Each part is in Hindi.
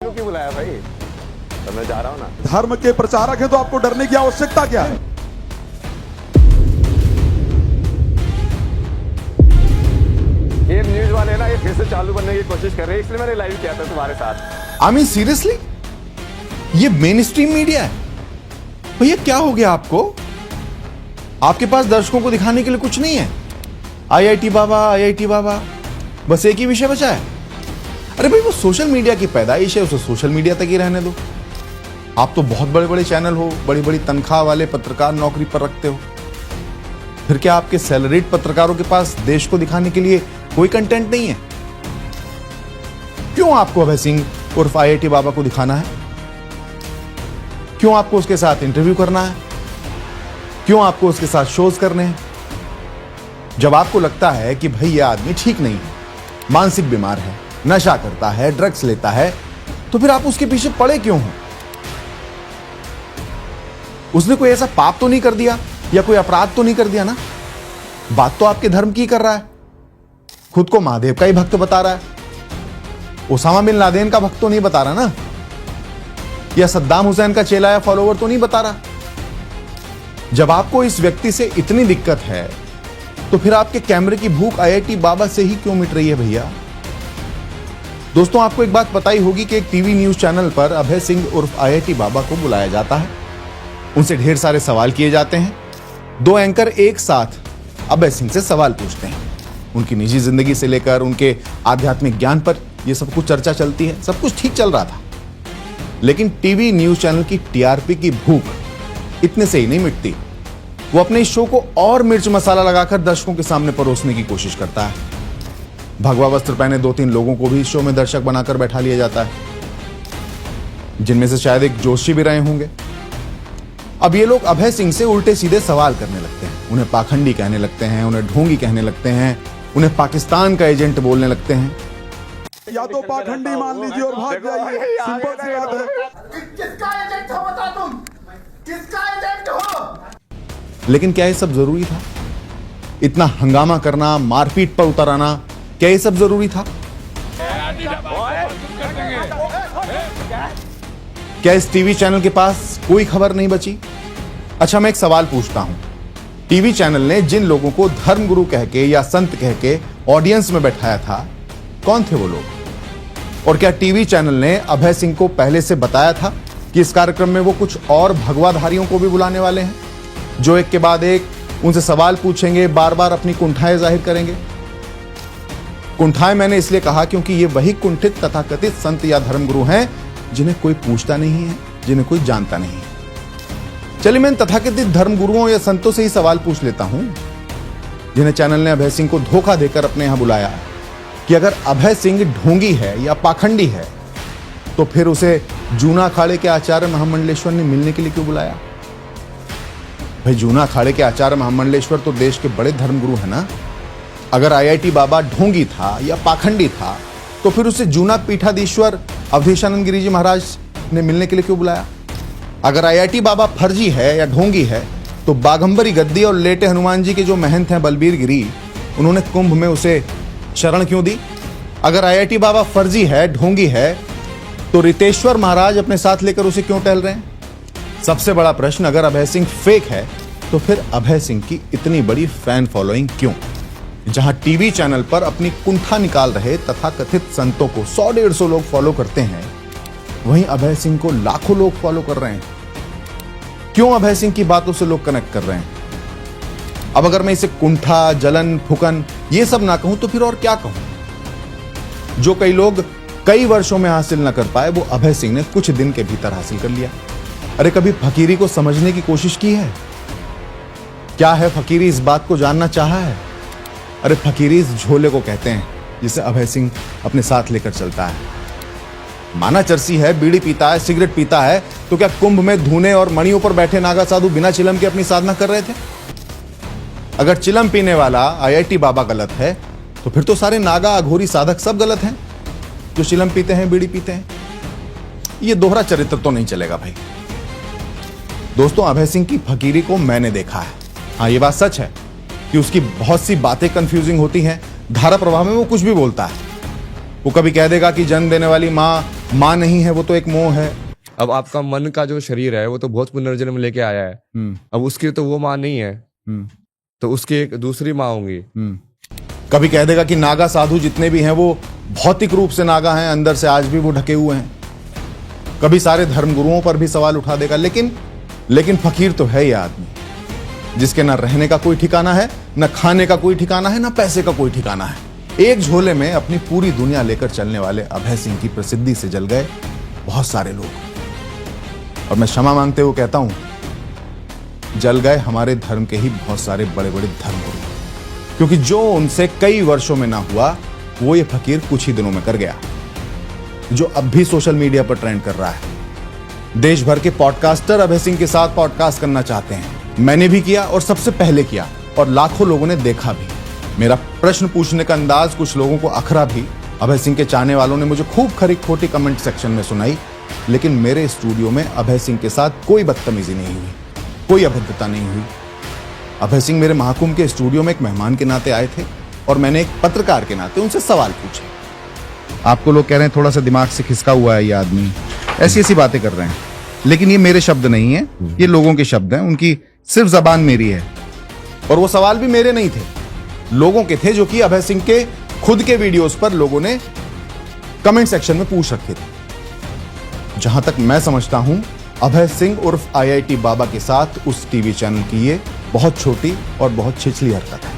क्यों बुलाया भाई? तो मैं जा रहा हूँ ना। धर्म के प्रचारक हैं तो आपको डरने की आवश्यकता क्या है? ये न्यूज वाले ना ये फिर से चालू करने की कोशिश कर रहे हैं, इसलिए मैंने लाइव किया था तुम्हारे साथ। आई मीन सीरियसली, ये मेन स्ट्रीम मीडिया है भैया? क्या हो गया आपको? आपके पास दर्शकों को दिखाने के लिए कुछ नहीं है? आईआईटी बाबा, बस एक ही विषय बचा है। अरे भाई, वो सोशल मीडिया की पैदाइश है, उसे सोशल मीडिया तक ही रहने दो। आप तो बहुत बड़े बड़े चैनल हो, बड़ी बड़ी तनख्वाह वाले पत्रकार नौकरी पर रखते हो, फिर क्या आपके सैलरीड पत्रकारों के पास देश को दिखाने के लिए कोई कंटेंट नहीं है? क्यों आपको अभय सिंह उर्फ आईआईटी बाबा को दिखाना है? क्यों आपको उसके साथ इंटरव्यू करना है? क्यों आपको उसके साथ शोज करने हैं? जब आपको लगता है कि भाई यह आदमी ठीक नहीं है, मानसिक बीमार है, नशा करता है, ड्रग्स लेता है, तो फिर आप उसके पीछे पड़े क्यों हो? उसने कोई ऐसा पाप तो नहीं कर दिया या कोई अपराध तो नहीं कर दिया ना? बात तो आपके धर्म की कर रहा है, खुद को महादेव का ही भक्त बता रहा है, ओसामा बिन लादेन का भक्त तो नहीं बता रहा ना, या सद्दाम हुसैन का चेला या फॉलोवर तो नहीं बता रहा। जब आपको इस व्यक्ति से इतनी दिक्कत है तो फिर आपके कैमरे की भूख आईआईटी बाबा से ही क्यों मिट रही है भैया? दोस्तों, आपको एक बात पता ही होगी कि एक टीवी न्यूज चैनल पर अभय सिंह उर्फ आईआईटी बाबा को बुलाया जाता है, उनसे ढेर सारे सवाल किए जाते हैं। दो एंकर एक साथ अभय सिंह से सवाल पूछते हैं, उनकी निजी जिंदगी से लेकर उनके आध्यात्मिक ज्ञान पर यह सब कुछ चर्चा चलती है। सब कुछ ठीक चल रहा था, लेकिन टीवी न्यूज चैनल की टीआरपी की भूख इतने से ही नहीं मिटती। वो अपने इस शो को और मिर्च मसाला लगाकर दर्शकों के सामने परोसने की कोशिश करता है। भगवा वस्त्र पहने 2-3 लोगों को भी इस शो में दर्शक बनाकर बैठा लिया जाता है, जिनमें से शायद एक जोशी भी रहे होंगे। अब ये लोग अभय सिंह से उल्टे सीधे सवाल करने लगते हैं, उन्हें पाखंडी कहने लगते हैं, उन्हें ढोंगी कहने लगते हैं, उन्हें पाकिस्तान का एजेंट बोलने लगते हैं। या तो पाखंडी मान लीजिए और भाग जाइए, सिंपल सी बात है। किसका एजेंट हो बता तुम? किसका एजेंट हो? लेकिन क्या ये सब जरूरी था? इतना हंगामा करना, मारपीट पर उतर आना, क्या ये सब जरूरी था? क्या इस टीवी चैनल के पास कोई खबर नहीं बची? अच्छा, मैं एक सवाल पूछता हूं, टीवी चैनल ने जिन लोगों को धर्मगुरु कह के या संत कह के ऑडियंस में बैठाया था, कौन थे वो लोग? और क्या टीवी चैनल ने अभय सिंह को पहले से बताया था कि इस कार्यक्रम में वो कुछ और भगवाधारियों को भी बुलाने वाले हैं, जो एक के बाद एक उनसे सवाल पूछेंगे, बार बार अपनी कुंठाएं जाहिर करेंगे? कुंठाएं मैंने इसलिए कहा क्योंकि ये वही कुंठित तथाकथित संत या धर्मगुरु हैं जिन्हें कोई पूछता नहीं है, जिन्हें कोई जानता नहीं है। चलिए, मैं तथाकथित धर्मगुरुओं या संतों से ही सवाल पूछ लेता हूं, जिन्हें चैनल ने अभय सिंह को धोखा देकर अपने यहां बुलाया, कि अगर अभय सिंह ढोंगी है या पाखंडी है तो फिर उसे जूना अखाड़े के आचार्य महामंडलेश्वर ने मिलने के लिए क्यों बुलाया? भाई, जूना अखाड़े के आचार्य महामंडलेश्वर तो देश के बड़े धर्मगुरु है ना। अगर आईआईटी बाबा ढोंगी था या पाखंडी था तो फिर उसे जूना पीठाधीश्वर अवधेशानंद गिरी जी महाराज ने मिलने के लिए क्यों बुलाया? अगर आईआईटी बाबा फर्जी है या ढोंगी है तो बाघंबरी गद्दी और लेटे हनुमान जी के जो महंत हैं बलबीर गिरी, उन्होंने कुंभ में उसे शरण क्यों दी? अगर आईआईटी बाबा फर्जी है, ढोंगी है, तो रितेश्वर महाराज अपने साथ लेकर उसे क्यों टहल रहे हैं? सबसे बड़ा प्रश्न, अगर अभय सिंह फेक है तो फिर अभय सिंह की इतनी बड़ी फैन फॉलोइंग क्यों? जहां टीवी चैनल पर अपनी कुंठा निकाल रहे तथाकथित संतों को 100-150 लोग फॉलो करते हैं, वहीं अभय सिंह को लाखों लोग फॉलो कर रहे हैं। क्यों अभय सिंह की बातों से लोग कनेक्ट कर रहे हैं? अब अगर मैं इसे कुंठा, जलन, फुकन ये सब ना कहूं तो फिर और क्या कहूं? जो कई लोग कई वर्षों में हासिल ना कर पाए, वो अभय सिंह ने कुछ दिन के भीतर हासिल कर लिया। अरे, कभी फकीरी को समझने की कोशिश की है? क्या है फकीरी, इस बात को जानना चाहा है? अरे, फकीरी इस झोले को कहते हैं जिसे अभय सिंह अपने साथ लेकर चलता है। माना चरसी है, बीड़ी पीता है, सिगरेट पीता है, तो क्या कुंभ में धूने और मणियों पर बैठे नागा साधु बिना चिलम के अपनी साधना कर रहे थे? अगर चिलम पीने वाला आईआईटी बाबा गलत है तो फिर तो सारे नागा, अघोरी, साधक सब गलत हैं जो चिलम पीते हैं, बीड़ी पीते हैं। ये दोहरा चरित्र तो नहीं चलेगा भाई। दोस्तों, अभय सिंह की फकीरी को मैंने देखा है। हाँ, ये बात सच है कि उसकी बहुत सी बातें कंफ्यूजिंग होती हैं, धारा प्रवाह में वो कुछ भी बोलता है। वो कभी कह देगा कि जन्म देने वाली माँ माँ नहीं है वो तो एक मोह है। अब आपका मन का जो शरीर है वो तो बहुत पुनर्जन्म लेके आया है। अब उसकी तो वो माँ नहीं है, तो उसकी एक दूसरी माँ होंगी। कभी कह देगा कि नागा साधु जितने भी हैं वो भौतिक रूप से नागा हैं, अंदर से आज भी वो ढके हुए हैं। कभी सारे धर्मगुरुओं पर भी सवाल उठा देगा। लेकिन फकीर तो है ये आदमी जिसके ना रहने का कोई ठिकाना है, ना खाने का कोई ठिकाना है, ना पैसे का कोई ठिकाना है। एक झोले में अपनी पूरी दुनिया लेकर चलने वाले अभय सिंह की प्रसिद्धि से जल गए बहुत सारे लोग। और मैं क्षमा मांगते हुए कहता हूं, जल गए हमारे धर्म के ही बहुत सारे बड़े बड़े धर्मगुरु, क्योंकि जो उनसे कई वर्षों में ना हुआ वो ये फकीर कुछ ही दिनों में कर गया, जो अब भी सोशल मीडिया पर ट्रेंड कर रहा है। देश भर के पॉडकास्टर अभय सिंह के साथ पॉडकास्ट करना चाहते हैं। मैंने भी किया और सबसे पहले किया, और लाखों लोगों ने देखा भी। मेरा प्रश्न पूछने का अंदाज कुछ लोगों को अखरा भी। अभय सिंह के चाहने वालों ने मुझे खूब खरी खोटी कमेंट सेक्शन में सुनाई, लेकिन मेरे स्टूडियो में अभय सिंह के साथ कोई बदतमीजी नहीं हुई, कोई अभद्रता नहीं हुई। अभय सिंह मेरे महाकुंभ के स्टूडियो में एक मेहमान के नाते आए थे और मैंने एक पत्रकार के नाते उनसे सवाल पूछे। आपको लोग कह रहे हैं थोड़ा सा दिमाग से खिसका हुआ है ये आदमी, ऐसी ऐसी बातें कर रहे हैं, लेकिन ये मेरे शब्द नहीं है, ये लोगों के शब्द हैं। उनकी सिर्फ जबान मेरी है। और वो सवाल भी मेरे नहीं थे, लोगों के थे, जो कि अभय सिंह के खुद के वीडियोस पर लोगों ने कमेंट सेक्शन में पूछ रखे थे। जहां तक मैं समझता हूं, अभय सिंह उर्फ IIT बाबा के साथ उस टीवी चैनल की ये बहुत छोटी और बहुत छिछली हरकत है।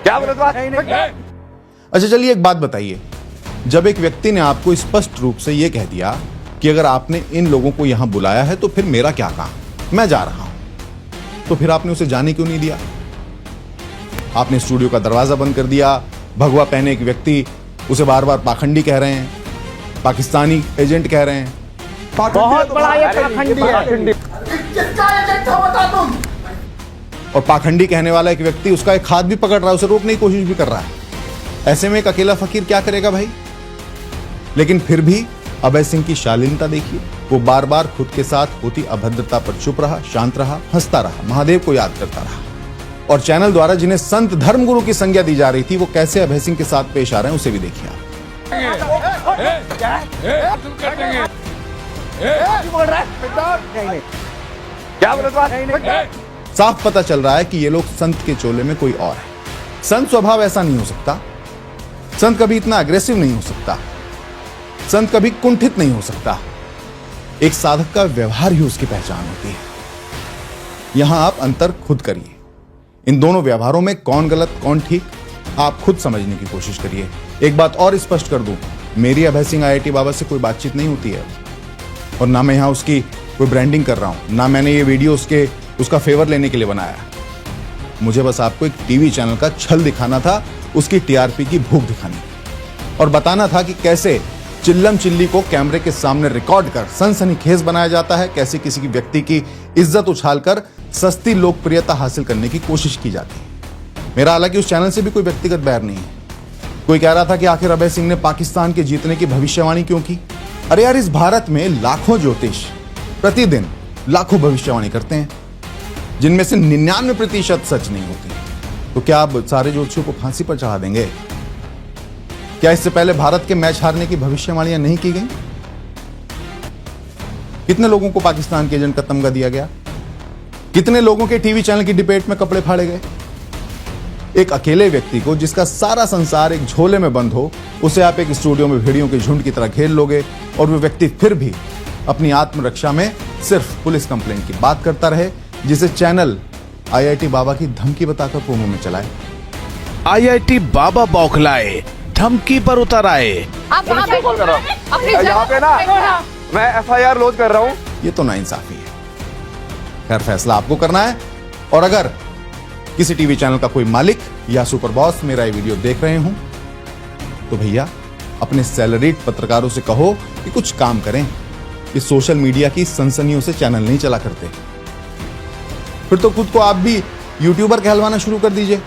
क्या बोल रहा? अच्छा चलिए एक बात बताइए, जब एक व्यक्ति ने आपको स्पष्ट रूप से यह कह दिया कि अगर आपने इन लोगों को यहां बुलाया है तो फिर मेरा क्या काम, मैं जा रहा हूं, तो फिर आपने उसे जाने क्यों नहीं दिया? आपने स्टूडियो का दरवाजा बंद कर दिया। भगवा पहने एक व्यक्ति उसे बार बार पाखंडी कह रहे हैं, पाकिस्तानी एजेंट कह रहे हैं। बहुत बड़ा ये पाखंडी है। किसका एजेंट हो बता तुम? और पाखंडी कहने वाला एक व्यक्ति उसका एक हाथ भी पकड़ रहा है, उसे रोकने की कोशिश भी कर रहा है। ऐसे में एक अकेला फकीर क्या करेगा भाई? लेकिन फिर भी अभय सिंह की शालीनता देखिए, वो बार बार खुद के साथ होती अभद्रता पर चुप रहा, शांत रहा, हंसता रहा, महादेव को याद करता रहा। और चैनल द्वारा जिन्हें संत धर्मगुरु की संज्ञा दी जा रही थी, वो कैसे अभय सिंह के साथ पेश आ रहे हैं उसे भी देखिए आप। क्या बोल रहा? साफ पता चल रहा है कि ये लोग संत के चोले में कोई और है। संत स्वभाव ऐसा नहीं हो सकता, संत कभी इतना अग्रेसिव नहीं हो सकता, संत कभी कुंठित नहीं हो सकता। एक साधक का व्यवहार ही उसकी पहचान होती है। यहां आप अंतर खुद करिए। इन दोनों व्यवहारों में कौन गलत कौन ठीक, आप खुद समझने की कोशिश करिए। एक बात और स्पष्ट कर दूं, मेरी अभय सिंह IIT बाबा से कोई बातचीत नहीं होती है, और ना मैं यहां उसकी कोई ब्रांडिंग कर रहा हूं, ना मैंने ये वीडियो उसका फेवर लेने के लिए बनाया। मुझे बस आपको एक टीवी चैनल का छल दिखाना था, उसकी TRP की भूख दिखानी, और बताना था कि कैसे चिल्लम चिल्ली को कैमरे के सामने रिकॉर्ड कर सनसनीखेज बनाया जाता है, कैसे किसी की व्यक्ति की इज्जत उछालकर सस्ती लोकप्रियता हासिल करने की कोशिश की जाती है। मेरा हालांकि उस चैनल से भी कोई व्यक्तिगत बैर नहीं है। कोई कह रहा था कि आखिर अभय सिंह ने पाकिस्तान के जीतने की भविष्यवाणी क्यों की? अरे यार, इस भारत में लाखों ज्योतिष प्रतिदिन लाखों भविष्यवाणी करते हैं, जिनमें से 99% सच नहीं होती। तो क्या आप सारे ज्योतिषियों को फांसी पर चढ़ा देंगे? क्या इससे पहले भारत के मैच हारने की भविष्यवाणियां नहीं की गई? कितने लोगों को पाकिस्तान के एजेंट का तमगा दिया गया? कितने लोगों के टीवी चैनल की डिबेट में कपड़े फाड़े गए? एक अकेले व्यक्ति को, जिसका सारा संसार एक झोले में बंद हो, उसे आप एक स्टूडियो में भेड़ियों के झुंड की तरह घेर लोगे, और वो व्यक्ति फिर भी अपनी आत्मरक्षा में सिर्फ पुलिस कंप्लेंट की बात करता रहे, जिसे चैनल IIT बाबा की धमकी बताकर प्रोमो में चलाए। IIT बाबा बौखलाए, धमकी पर उतर आए। आप वहाँ पे कॉल कर रहा हूँ यहाँ पे ना, मैं FIR लॉन्च कर रहा हूँ। ये तो नाइंसाफी है। खैर, फैसला आपको करना है। और अगर किसी टीवी चैनल का कोई मालिक या सुपर बॉस मेरा ये वीडियो देख रहे हूं, तो भैया अपने सैलरीड पत्रकारों से कहो कि कुछ काम करें। ये सोशल मीडिया की सनसनियों से चैनल नहीं चला करते। फिर तो खुद को आप भी यूट्यूबर कहलवाना शुरू कर दीजिए।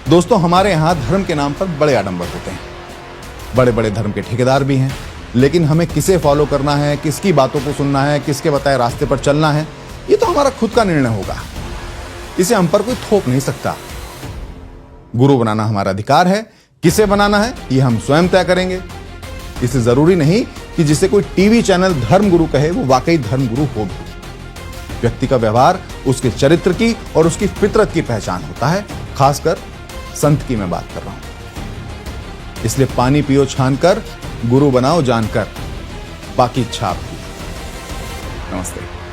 दोस्तों, हमारे यहां धर्म के नाम पर बड़े आडंबर होते हैं, बड़े बड़े धर्म के ठेकेदार भी हैं, लेकिन हमें किसे फॉलो करना है, किसकी बातों को सुनना है, किसके बताए रास्ते पर चलना है, ये तो हमारा खुद का निर्णय होगा। इसे हम पर कोई थोप नहीं सकता। गुरु बनाना हमारा अधिकार है, किसे बनाना है यह हम स्वयं तय करेंगे। इससे जरूरी नहीं कि जिसे कोई टीवी चैनल धर्म गुरु कहे वो वाकई धर्म गुरु हो भी। व्यक्ति का व्यवहार उसके चरित्र की और उसकी फितरत की पहचान होता है, खासकर संत की मैं बात कर रहा हूं। इसलिए पानी पियो छानकर, गुरु बनाओ जानकर, बाकी इच्छा आपकी। नमस्ते।